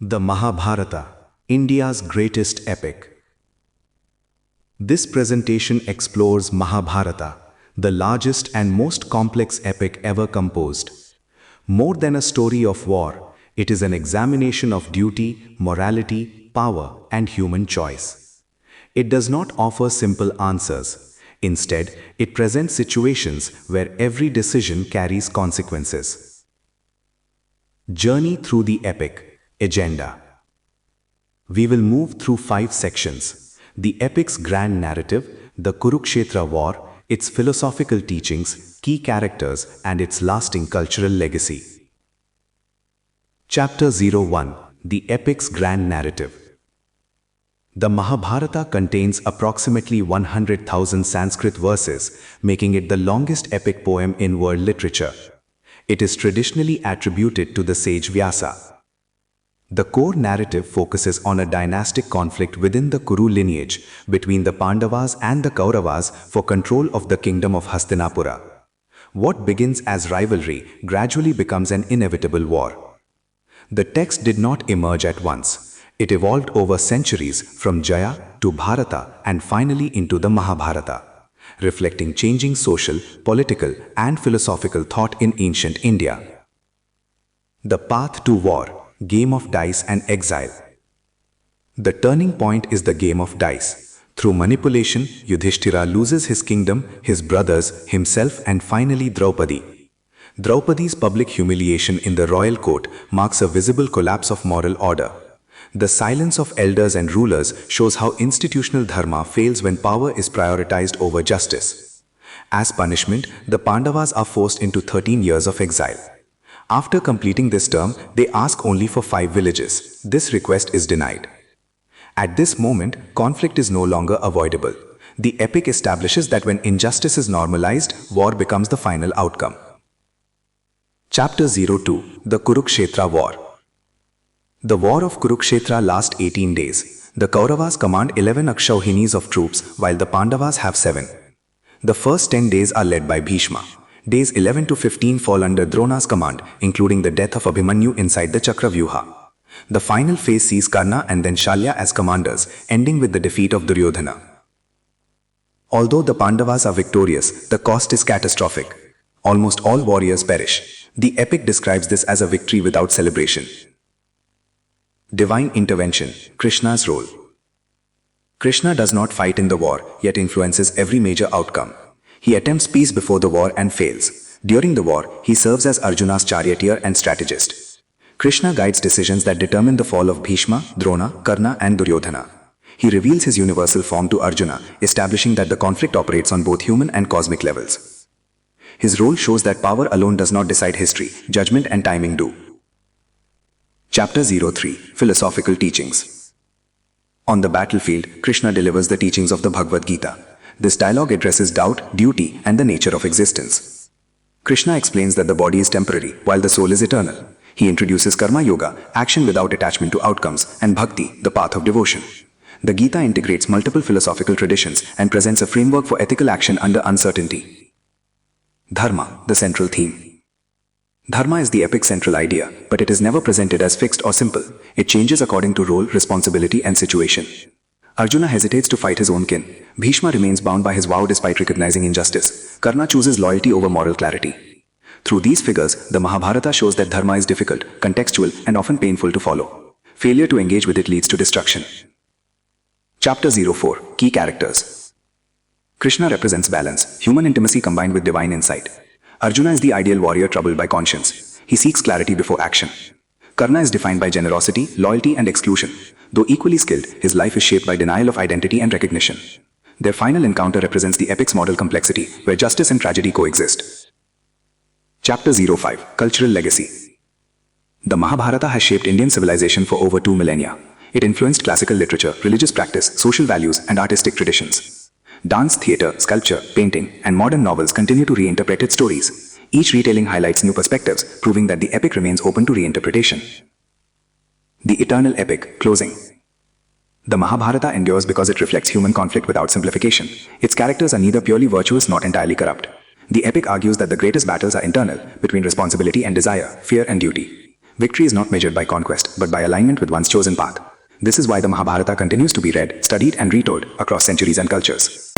The Mahabharata, India's greatest epic. This presentation explores Mahabharata, the largest and most complex epic ever composed. More than a story of war, it is an examination of duty, morality, power, and human choice. It does not offer simple answers. Instead, it presents situations where every decision carries consequences. Journey through the epic. Agenda. We will move through 5 sections: the epic's grand narrative, the Kurukshetra War, its philosophical teachings, key characters, and its lasting cultural legacy. Chapter 01. The epic's grand narrative. The Mahabharata contains approximately 100,000 Sanskrit verses, making it the longest epic poem in world literature. It is traditionally attributed to the sage Vyasa. The core narrative focuses on a dynastic conflict within the Kuru lineage between the Pandavas and the Kauravas for control of the kingdom of Hastinapura. What begins as rivalry gradually becomes an inevitable war. The text did not emerge at once. It evolved over centuries from Jaya to Bharata and finally into the Mahabharata, reflecting changing social, political, and philosophical thought in ancient India. The path to war. Game of dice and exile. The turning point is the game of dice. Through manipulation, Yudhishthira loses his kingdom, his brothers, himself, and finally Draupadi. Draupadi's public humiliation in the royal court marks a visible collapse of moral order. The silence of elders and rulers shows how institutional dharma fails when power is prioritized over justice. As punishment, the Pandavas are forced into 13 years of exile. After completing this term, they ask only for 5 villages. This request is denied. At this moment, conflict is no longer avoidable. The epic establishes that when injustice is normalized, war becomes the final outcome. Chapter 02. The Kurukshetra War. The war of Kurukshetra lasts 18 days. The Kauravas command 11 Akshauhinis of troops, while the Pandavas have 7. The first 10 days are led by Bhishma. Days 11 to 15 fall under Drona's command, including the death of Abhimanyu inside the Chakravyuha. The final phase sees Karna and then Shalya as commanders, ending with the defeat of Duryodhana. Although the Pandavas are victorious, the cost is catastrophic. Almost all warriors perish. The epic describes this as a victory without celebration. Divine intervention. Krishna's role. Krishna does not fight in the war, yet influences every major outcome. He attempts peace before the war and fails. During the war, he serves as Arjuna's charioteer and strategist. Krishna guides decisions that determine the fall of Bhishma, Drona, Karna, and Duryodhana. He reveals his universal form to Arjuna, establishing that the conflict operates on both human and cosmic levels. His role shows that power alone does not decide history, judgment and timing do. Chapter 03. Philosophical Teachings. On the battlefield, Krishna delivers the teachings of the Bhagavad Gita. This dialogue addresses doubt, duty, and the nature of existence. Krishna explains that the body is temporary, while the soul is eternal. He introduces karma yoga, action without attachment to outcomes, and bhakti, the path of devotion. The Gita integrates multiple philosophical traditions and presents a framework for ethical action under uncertainty. Dharma, the central theme. Dharma is the epic's central idea, but it is never presented as fixed or simple. It changes according to role, responsibility, and situation. Arjuna hesitates to fight his own kin. Bhishma remains bound by his vow despite recognizing injustice. Karna chooses loyalty over moral clarity. Through these figures, the Mahabharata shows that dharma is difficult, contextual, and often painful to follow. Failure to engage with it leads to destruction. Chapter 04. Key Characters. Krishna represents balance, human intimacy combined with divine insight. Arjuna is the ideal warrior troubled by conscience. He seeks clarity before action. Karna is defined by generosity, loyalty, and exclusion. Though equally skilled, his life is shaped by denial of identity and recognition. Their final encounter represents the epic's moral complexity, where justice and tragedy coexist. Chapter 05. Cultural Legacy. The Mahabharata has shaped Indian civilization for over 2 millennia. It influenced classical literature, religious practice, social values, and artistic traditions. Dance, theatre, sculpture, painting, and modern novels continue to reinterpret its stories. Each retelling highlights new perspectives, proving that the epic remains open to reinterpretation. The eternal epic. Closing. The Mahabharata endures because it reflects human conflict without simplification. Its characters are neither purely virtuous nor entirely corrupt. The epic argues that the greatest battles are internal, between responsibility and desire, fear and duty. Victory is not measured by conquest, but by alignment with one's chosen path. This is why the Mahabharata continues to be read, studied, and retold across centuries and cultures.